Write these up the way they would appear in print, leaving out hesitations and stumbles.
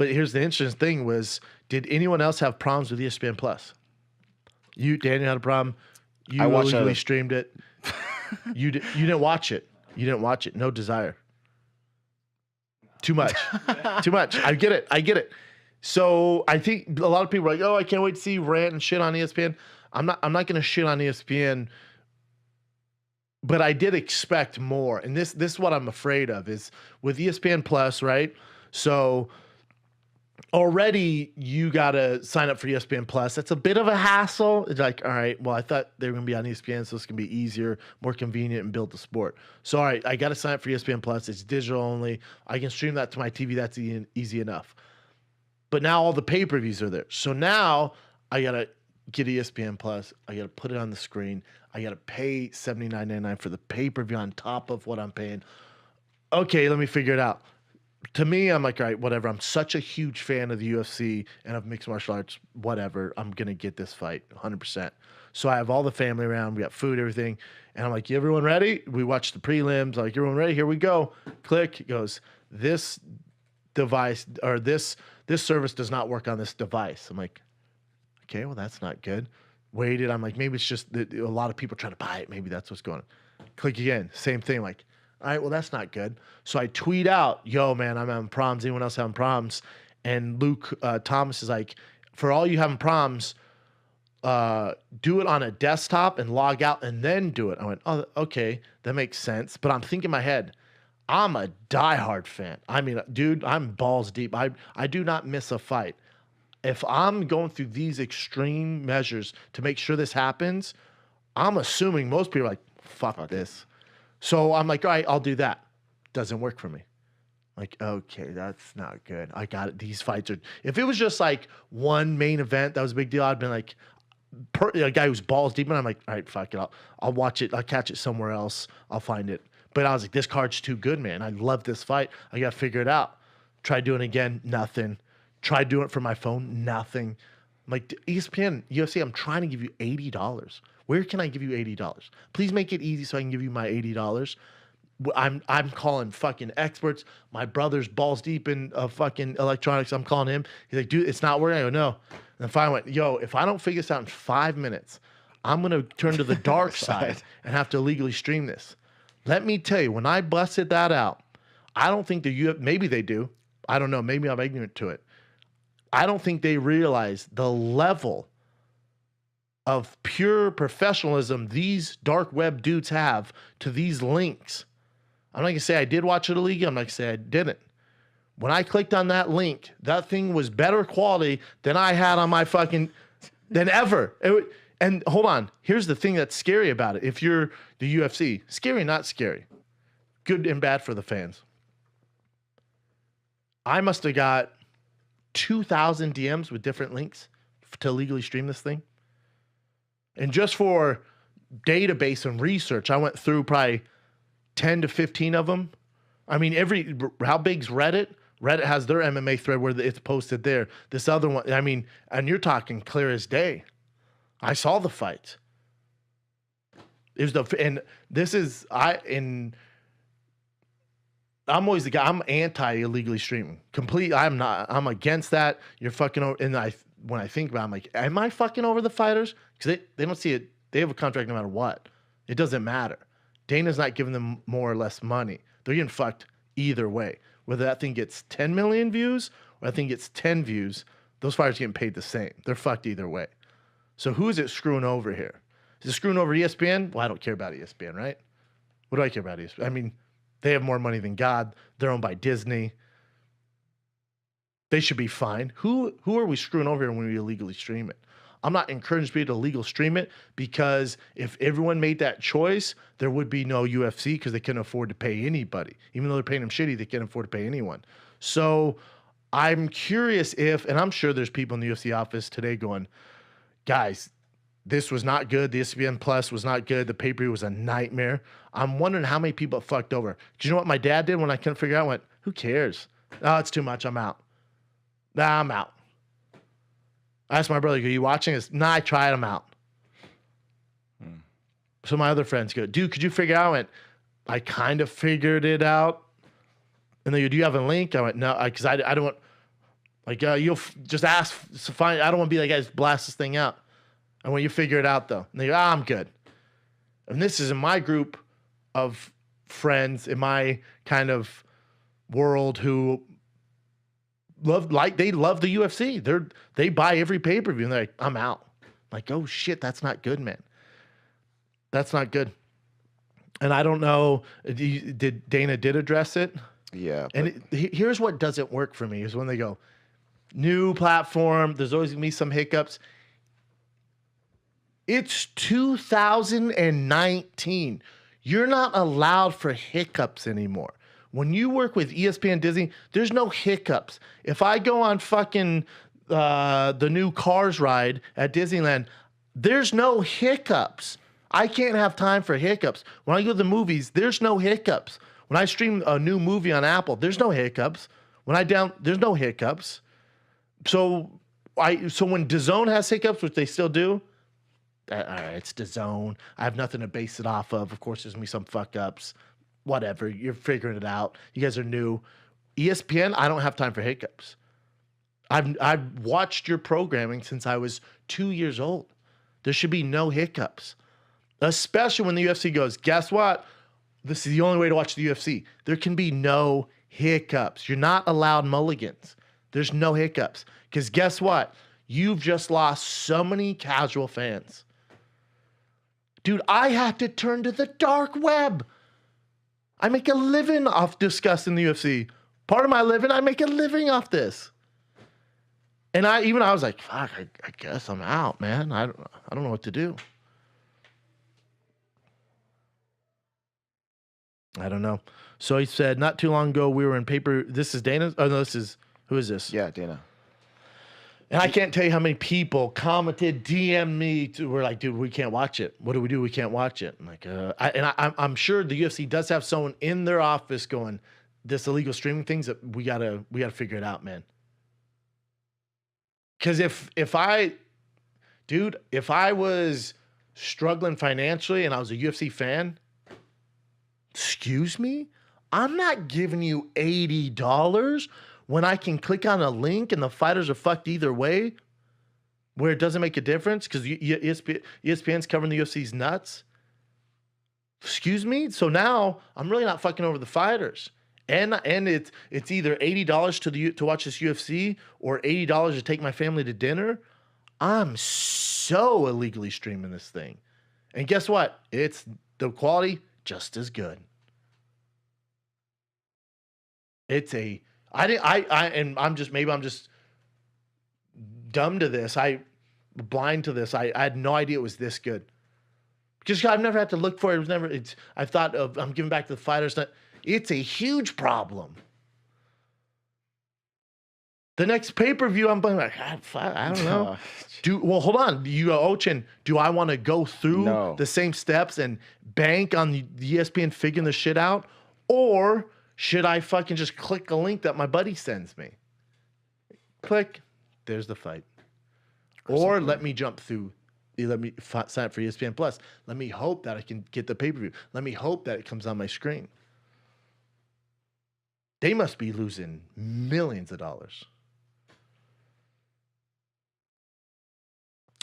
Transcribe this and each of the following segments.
But here's the interesting thing was, did anyone else have problems with ESPN Plus? You, Daniel, had a problem. You illegally streamed it. You didn't watch it. You didn't watch it. No desire. Too much. Too much. I get it. So I think a lot of people are like, oh, I can't wait to see you rant and shit on ESPN. I'm not going to shit on ESPN, but I did expect more. And this is what I'm afraid of is with ESPN Plus, right? So already you got to sign up for ESPN Plus. That's a bit of a hassle. It's like, all right, well, I thought they were going to be on ESPN, so it's going to be easier, more convenient, and build the sport. So, all right, I got to sign up for ESPN Plus. It's digital only. I can stream that to my TV. That's easy enough. But now all the pay-per-views are there. So now I got to get ESPN Plus. I got to put it on the screen. I got to pay $79.99 for the pay-per-view on top of what I'm paying. Okay, let me figure it out. To me, I'm like, all right, whatever. I'm such a huge fan of the UFC and of mixed martial arts, whatever. I'm going to get this fight 100%. So I have all the family around. We got food, everything. And I'm like, everyone ready? We watch the prelims. I'm like, everyone ready? Here we go. Click. It goes, this device or this service does not work on this device. I'm like, okay, well, that's not good. Waited. I'm like, maybe it's just that a lot of people trying to buy it. Maybe that's what's going on. Click again. Same thing. Like, all right, well, that's not good. So I tweet out, yo, man, I'm having problems. Anyone else having problems? And Luke Thomas is like, for all you having problems, do it on a desktop and log out and then do it. I went, oh, okay, that makes sense. But I'm thinking in my head, I'm a diehard fan. I mean, dude, I'm balls deep. I do not miss a fight. If I'm going through these extreme measures to make sure this happens, I'm assuming most people are like, fuck this. So I'm like, all right, I'll do that. Doesn't work for me. Like, okay, that's not good. I got it. These fights are, if it was just like one main event, that was a big deal. I'd been like, a guy who's balls deep, and I'm like, all right, fuck it. I'll watch it. I'll catch it somewhere else. I'll find it. But I was like, this card's too good, man. I love this fight. I got to figure it out. Try doing it again. Nothing. Try doing it from my phone. Nothing. I'm like, ESPN, UFC, I'm trying to give you $80. Where can I give you $80? Please make it easy so I can give you my $80. I'm calling fucking experts. My brother's balls deep in fucking electronics. I'm calling him. He's like, dude, it's not working. I go, no. And finally went, yo, if I don't figure this out in 5 minutes, I'm going to turn to the dark side and have to illegally stream this. Let me tell you, when I busted that out, I don't think maybe they do. I don't know. Maybe I'm ignorant to it. I don't think they realize the level of pure professionalism these dark web dudes have to these links. I'm not going to say I did watch it illegally. I'm not going to say I didn't. When I clicked on that link, that thing was better quality than I had on my than ever. And hold on, here's the thing that's scary about it. If you're the UFC, scary, not scary. Good and bad for the fans. I must have got 2,000 DMs with different links to legally stream this thing. And just for database and research, I went through probably 10 to 15 of them. I mean, how big's Reddit? Reddit has their MMA thread where it's posted there. This other one, I mean, and you're talking clear as day. I saw the fight. I'm always the guy. I'm anti illegally streaming. I'm against that. You're fucking over. And when I think about it, I'm like, am I fucking over the fighters? Because they don't see it. They have a contract no matter what. It doesn't matter. Dana's not giving them more or less money. They're getting fucked either way. Whether that thing gets 10 million views or that thing gets 10 views, those fighters getting paid the same. They're fucked either way. So who is it screwing over here? Is it screwing over ESPN? Well, I don't care about ESPN, right? What do I care about ESPN? I mean, they have more money than God. They're owned by Disney. They should be fine. Who are we screwing over here when we illegally stream it? I'm not encouraging people to legal stream it because if everyone made that choice, there would be no UFC because they couldn't afford to pay anybody. Even though they're paying them shitty, they can't afford to pay anyone. So I'm curious and I'm sure there's people in the UFC office today going, guys, this was not good. The ESPN Plus was not good. The pay-per-view was a nightmare. I'm wondering how many people fucked over. Do you know what my dad did when I couldn't figure out? I went, who cares? Oh, it's too much. I'm out. Nah, I'm out. I asked my brother, are you watching this? Nah, I tried. I'm out. So my other friends go, dude, could you figure it out? I went, I kind of figured it out. And they go, do you have a link? I went, no, because I don't want. Like you'll just ask, find. I don't want to be like, guys, blast this thing out. And when you figure it out, though, and they go, I'm good. And this is in my group of friends, in my kind of world who they love the UFC. They buy every pay-per-view and they're like, I'm out. Like, oh shit, that's not good, man. That's not good. And I don't know, Dana did address it? Yeah. And here's what doesn't work for me is when they go, new platform, there's always gonna be some hiccups. It's 2019. You're not allowed for hiccups anymore. When you work with ESPN Disney, there's no hiccups. If I go on fucking the new Cars ride at Disneyland, there's no hiccups. I can't have time for hiccups. When I go to the movies, there's no hiccups. When I stream a new movie on Apple, there's no hiccups. There's no hiccups. So when DAZN has hiccups, which they still do, all right, it's DAZN. I have nothing to base it off of. Of course, there's gonna be some fuck ups. Whatever, you're figuring it out. You guys are new. ESPN, I don't have time for hiccups. I've watched your programming since I was 2 years old. There should be no hiccups, especially when the UFC goes, guess what? This is the only way to watch the UFC. There can be no hiccups. You're not allowed mulligans. There's no hiccups. Because guess what? You've just lost so many casual fans. Dude, I have to turn to the dark web. I make a living off discussing the UFC. Part of my living, I make a living off this. And I was like, fuck, I guess I'm out, man. I don't know what to do. I don't know. So he said, not too long ago, we were in paper. This is Dana? Oh, no, who is this? Yeah, Dana. And I can't tell you how many people commented, DM me, we're like, dude, we can't watch it. What do we do? We can't watch it. I'm like, I'm sure the UFC does have someone in their office going, this illegal streaming things that we gotta figure it out, man. Because if I was struggling financially and I was a UFC fan, excuse me, I'm not giving you $80 when I can click on a link and the fighters are fucked either way, where it doesn't make a difference because ESPN's covering the UFC's nuts. Excuse me? So now I'm really not fucking over the fighters. And it's either $80 to watch this UFC or $80 to take my family to dinner. I'm so illegally streaming this thing. And guess what? It's the quality just as good. I'm just dumb to this. Blind to this. I had no idea it was this good. Because I've never had to look for it. I thought I'm giving back to the fighters. It's a huge problem. The next pay-per-view, I'm like, I don't know. Hold on. You go, Ochin, do I want to go through the same steps and bank on the ESPN figuring the shit out? Or should I fucking just click a link that my buddy sends me? Click. There's the fight. Or let me jump through. Let me sign up for ESPN Plus. Let me hope that I can get the pay-per-view. Let me hope that it comes on my screen. They must be losing millions of dollars.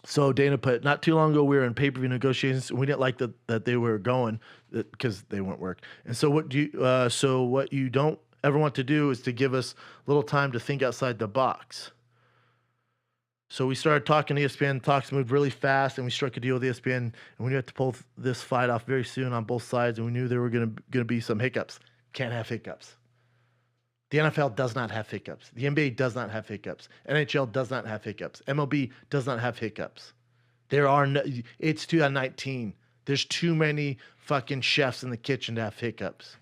So Dana put, not too long ago, we were in pay-per-view negotiations. We didn't like that they were going because they wouldn't work. And so what you don't ever want to do is to give us a little time to think outside the box. So we started talking to ESPN. Talks moved really fast, and we struck a deal with ESPN. And we knew we had to pull this fight off very soon on both sides, and we knew there were going to be some hiccups. Can't have hiccups. The NFL does not have hiccups. The NBA does not have hiccups. NHL does not have hiccups. MLB does not have hiccups. It's 2019. There's too many fucking chefs in the kitchen to have hiccups.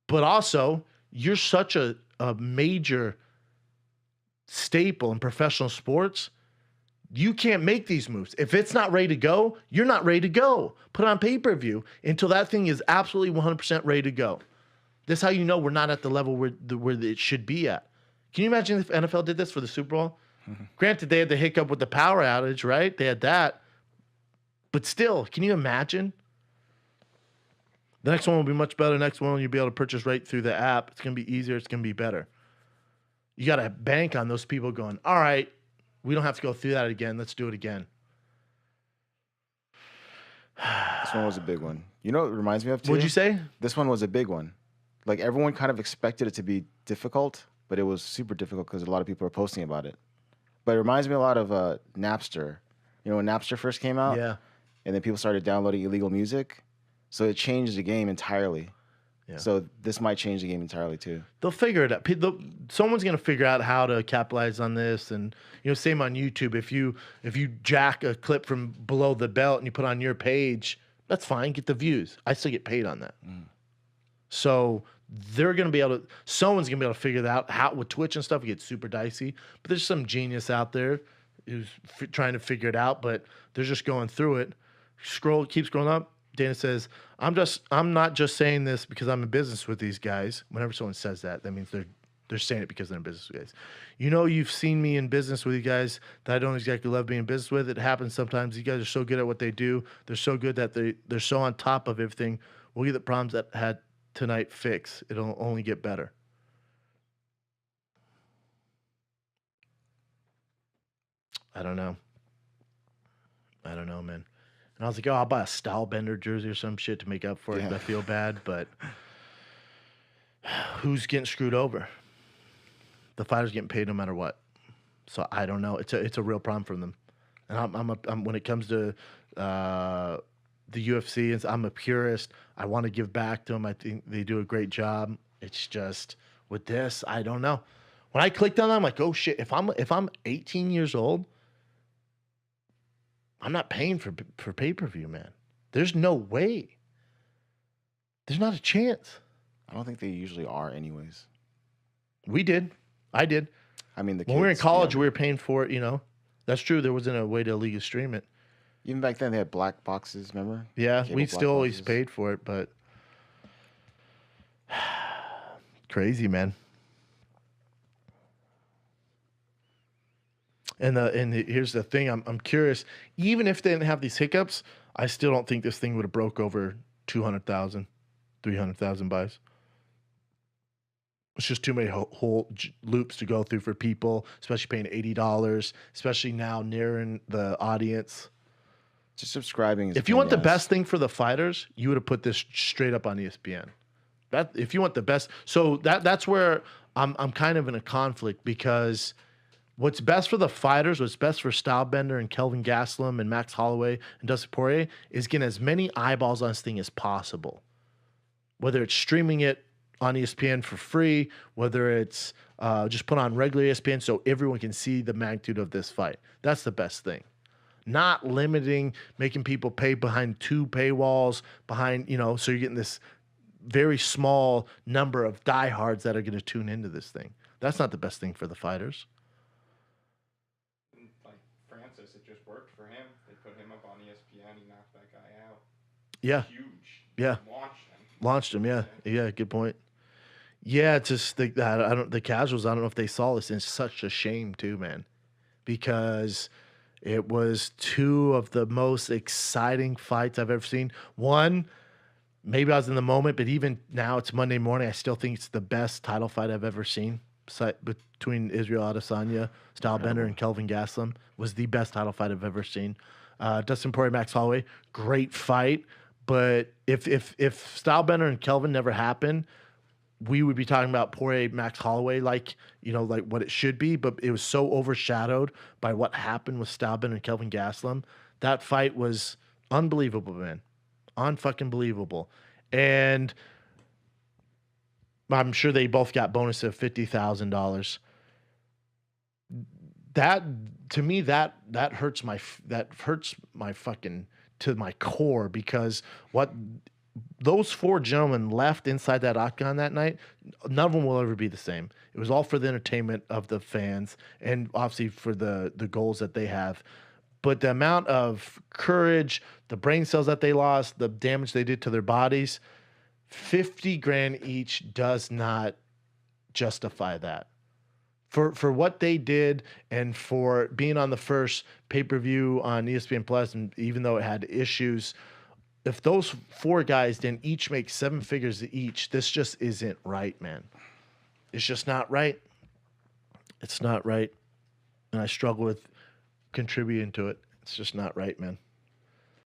But also, you're such a major staple in professional sports. You can't make these moves. If it's not ready to go, you're not ready to go. Put it on pay-per-view until that thing is absolutely 100% ready to go. This is how you know we're not at the level where it should be at. Can you imagine if NFL did this for the Super Bowl? Mm-hmm. Granted, they had the hiccup with the power outage, right? They had that. But still, can you imagine? The next one will be much better. Next one, you'll be able to purchase right through the app. It's going to be easier. It's going to be better. You got to bank on those people going, all right, we don't have to go through that again. Let's do it again. This one was a big one. You know what it reminds me of too? What'd you say? This one was a big one. Like everyone kind of expected it to be difficult, but it was super difficult because a lot of people are posting about it. But it reminds me a lot of Napster. You know, when Napster first came out, Yeah. and then people started downloading illegal music, so it changed the game entirely. Yeah. So this might change the game entirely too. They'll figure it out. Someone's gonna figure out how to capitalize on this, and same on YouTube. If you jack a clip from below the belt and you put on your page, that's fine. Get the views. I still get paid on that. So they're gonna be able to. Someone's gonna be able to figure that out. How with Twitch and stuff, it gets super dicey. But there's some genius out there who's trying to figure it out. But they're just going through it. Keep scrolling up. Dana says, I'm not just saying this because I'm in business with these guys. Whenever someone says that, that means they're saying it because they're in business with guys. You've seen me in business with you guys that I don't exactly love being in business with. It happens sometimes. You guys are so good at what they do. They're so good that they're so on top of everything. We'll get the problems that had tonight fixed. It'll only get better. I don't know, man. And I was like, oh, I'll buy a style bender jersey or some shit to make up for it. I feel bad, but who's getting screwed over? The fighters getting paid no matter what. So I don't know. It's a real problem for them. And I'm when it comes to the UFC, I'm a purist. I want to give back to them. I think they do a great job. It's just with this, I don't know. When I clicked on that, I'm like, oh shit! If I'm 18 years old, I'm not paying for pay-per-view, man. There's no way. There's not a chance. I don't think they usually are anyways. We did. I did. I mean, when we were in college, we were paying for it, That's true. There wasn't a way to legally stream it. Even back then, they had black boxes, remember? Yeah, we still always paid for it, but crazy, man. And here's the thing. I'm curious. Even if they didn't have these hiccups, I still don't think this thing would have broke over 200,000, 300,000 buys. It's just too many whole loops to go through for people, especially paying $80, especially now nearing the audience. Just subscribing. If you want the best thing for the fighters, you would have put this straight up on ESPN. If you want the best, so that's where I'm kind of in a conflict because what's best for the fighters, what's best for Stylebender and Kelvin Gastelum and Max Holloway and Dustin Poirier is getting as many eyeballs on this thing as possible. Whether it's streaming it on ESPN for free, whether it's just put on regular ESPN so everyone can see the magnitude of this fight. That's the best thing. Not limiting, making people pay behind 2 paywalls, so you're getting this very small number of diehards that are going to tune into this thing. That's not the best thing for the fighters. Like Francis, it just worked for him. They put him up on ESPN. He knocked that guy out. Yeah. Huge. Yeah. Launched him. Yeah. Yeah. Good point. Yeah. It's just the casuals. I don't know if they saw this. And it's such a shame too, man, because it was 2 of the most exciting fights I've ever seen. One, maybe I was in the moment, but even now it's Monday morning. I still think it's the best title fight I've ever seen. Between Israel Adesanya, Stylebender, and Kelvin Gastelum was the best title fight I've ever seen. Dustin Poirier, Max Holloway, great fight. But if Stylebender and Kelvin never happened, we would be talking about Poirier, Max Holloway, like what it should be. But it was so overshadowed by what happened with Stylebender and Kelvin Gastelum. That fight was unbelievable, man. Unfucking believable. And I'm sure they both got bonus of $50,000. That to me that hurts my fucking to my core, because what those 4 gentlemen left inside that octagon that night, none of them will ever be the same. It was all for the entertainment of the fans and obviously for the goals that they have. But the amount of courage, the brain cells that they lost, the damage they did to their bodies, $50,000 each does not justify that. For what they did and for being on the first pay-per-view on ESPN Plus, and even though it had issues, if those 4 guys didn't each make 7 figures each, this just isn't right, man. It's just not right. It's not right, and I struggle with contributing to it. It's just not right, man.